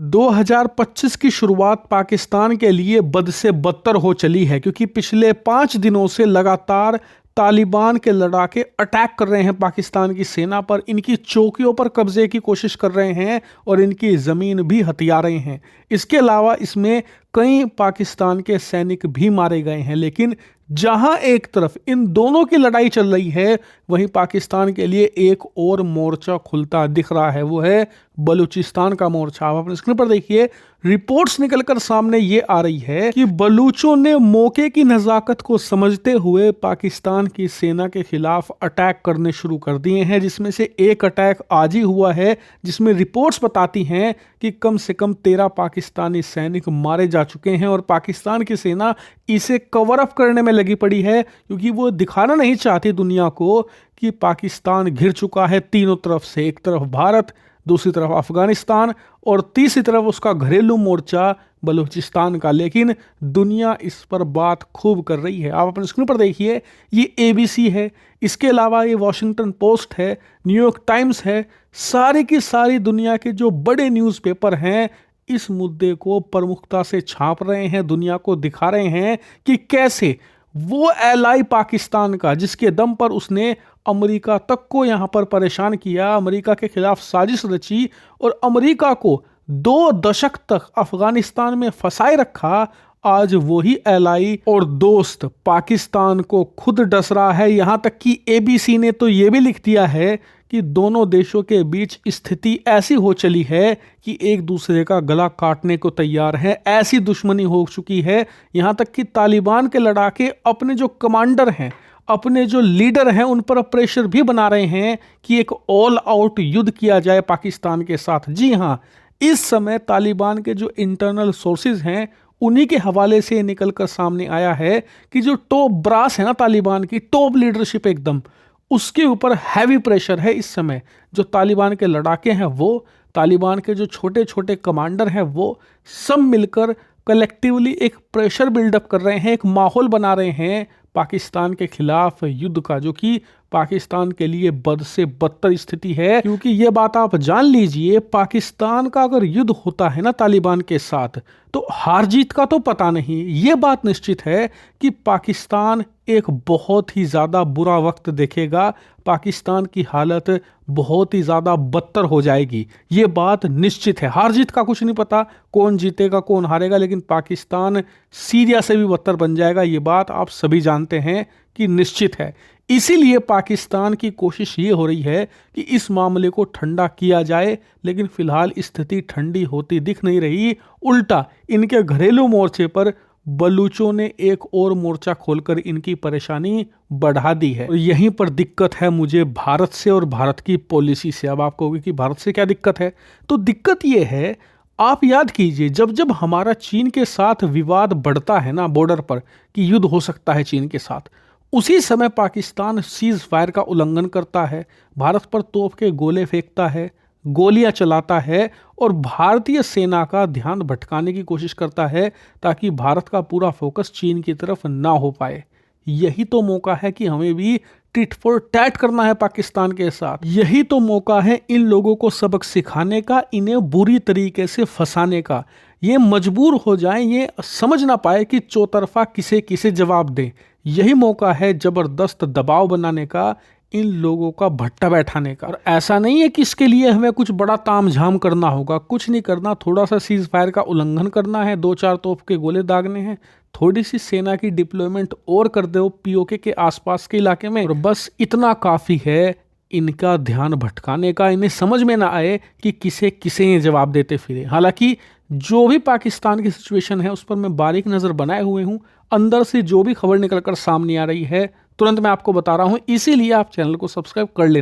2025 की शुरुआत पाकिस्तान के लिए बद से बदतर हो चली है, क्योंकि पिछले 5 दिनों से लगातार तालिबान के लड़ाके अटैक कर रहे हैं पाकिस्तान की सेना पर, इनकी चौकियों पर कब्जे की कोशिश कर रहे हैं और इनकी ज़मीन भी हथिया रहे हैं। इसके अलावा इसमें कई पाकिस्तान के सैनिक भी मारे गए हैं। लेकिन जहां एक तरफ इन दोनों की लड़ाई चल रही है, वहीं पाकिस्तान के लिए एक और मोर्चा खुलता दिख रहा है, वो है बलूचिस्तान का मोर्चा। आप अपने स्क्रीन पर देखिए, रिपोर्ट्स निकलकर सामने ये आ रही है कि बलूचों ने मौके की नज़ाकत को समझते हुए पाकिस्तान की सेना के खिलाफ अटैक करने शुरू कर दिए हैं, जिसमें से एक अटैक आज ही हुआ है, जिसमें रिपोर्ट्स बताती हैं कि कम से कम 13 पाकिस्तानी सैनिक मारे जा चुके हैं और पाकिस्तान की सेना इसे कवर अप करने में लगी पड़ी है, क्योंकि वो दिखाना नहीं चाहती दुनिया को कि पाकिस्तान घिर चुका है तीनों तरफ से। एक तरफ भारत, दूसरी तरफ अफगानिस्तान और तीसरी तरफ उसका घरेलू मोर्चा बलूचिस्तान का। लेकिन दुनिया इस पर बात खूब कर रही है। आप अपने स्क्रीन पर देखिए, ये ABC है, इसके अलावा ये वॉशिंगटन पोस्ट है, न्यूयॉर्क टाइम्स है। सारी की सारी दुनिया के जो बड़े न्यूज़पेपर हैं इस मुद्दे को प्रमुखता से छाप रहे हैं, दुनिया को दिखा रहे हैं कि कैसे वो एलाई पाकिस्तान का, जिसके दम पर उसने अमेरिका तक को यहां पर परेशान किया, अमेरिका के खिलाफ साजिश रची और अमेरिका को 2 दशक तक अफगानिस्तान में फंसाए रखा, आज वही एलाई और दोस्त पाकिस्तान को खुद डस रहा है। यहां तक कि ABC ने तो ये भी लिख दिया है कि दोनों देशों के बीच स्थिति ऐसी हो चली है कि एक दूसरे का गला काटने को तैयार है, ऐसी दुश्मनी हो चुकी है। यहां तक कि तालिबान के लड़ाके अपने जो कमांडर हैं, अपने जो लीडर हैं, उन पर प्रेशर भी बना रहे हैं कि एक ऑल आउट युद्ध किया जाए पाकिस्तान के साथ। जी हां, इस समय तालिबान के जो इंटरनल सोर्सेज हैं उन्हीं के हवाले से निकलकर सामने आया है कि जो टॉप ब्रास है ना तालिबान की, टॉप लीडरशिप एकदम, उसके ऊपर हैवी प्रेशर है इस समय। जो तालिबान के लड़ाके हैं वो, तालिबान के जो छोटे छोटे कमांडर हैं वो, सब मिलकर कलेक्टिवली एक प्रेशर बिल्डअप कर रहे हैं, एक माहौल बना रहे हैं पाकिस्तान के खिलाफ युद्ध का, जो कि पाकिस्तान के लिए बद से बदतर स्थिति है। क्योंकि ये बात आप जान लीजिए, पाकिस्तान का अगर युद्ध होता है ना तालिबान के साथ, तो हार जीत का तो पता नहीं, ये बात निश्चित है कि पाकिस्तान एक बहुत ही ज़्यादा बुरा वक्त देखेगा, पाकिस्तान की हालत बहुत ही ज़्यादा बदतर हो जाएगी, ये बात निश्चित है। हार जीत का कुछ नहीं पता, कौन जीतेगा कौन हारेगा, लेकिन पाकिस्तान सीरिया से भी बदतर बन जाएगा, ये बात आप सभी जानते हैं कि निश्चित है। इसीलिए पाकिस्तान की कोशिश ये हो रही है कि इस मामले को ठंडा किया जाए, लेकिन फिलहाल स्थिति ठंडी होती दिख नहीं रही। उल्टा इनके घरेलू मोर्चे पर बलूचों ने एक और मोर्चा खोलकर इनकी परेशानी बढ़ा दी है। और यहीं पर दिक्कत है मुझे भारत से और भारत की पॉलिसी से। अब आप कहोगे कि भारत से क्या दिक्कत है, तो दिक्कत ये है, आप याद कीजिए जब जब हमारा चीन के साथ विवाद बढ़ता है ना बॉर्डर पर कि युद्ध हो सकता है चीन के साथ, उसी समय पाकिस्तान सीज फायर का उल्लंघन करता है, भारत पर तोप के गोले फेंकता है, गोलियां चलाता है और भारतीय सेना का ध्यान भटकाने की कोशिश करता है, ताकि भारत का पूरा फोकस चीन की तरफ ना हो पाए। यही तो मौका है कि हमें भी टिट फॉर टैट करना है पाकिस्तान के साथ। यही तो मौका है इन लोगों को सबक सिखाने का, इन्हें बुरी तरीके से फंसाने का। ये मजबूर हो जाएं, ये समझ ना पाए कि चौतरफा किसे किसे जवाब दें। यही मौका है जबरदस्त दबाव बनाने का, इन लोगों का भट्टा बैठाने का। और ऐसा नहीं है कि इसके लिए हमें कुछ बड़ा तामझाम करना होगा, कुछ नहीं करना, थोड़ा सा सीज फायर का उल्लंघन करना है, 2-4 तोप के गोले दागने हैं, थोड़ी सी सेना की डिप्लॉयमेंट और कर दो POK के आसपास के इलाके में, और बस इतना काफ़ी है इनका ध्यान भटकाने का। इन्हें समझ में ना आए कि किसे किसे ये जवाब देते फिरे। हालांकि जो भी पाकिस्तान की सिचुएशन है उस पर मैं बारीक नज़र बनाए हुए हूँ, अंदर से जो भी खबर निकलकर सामने आ रही है तुरंत मैं आपको बता रहा हूँ, इसीलिए आप चैनल को सब्सक्राइब कर लेना।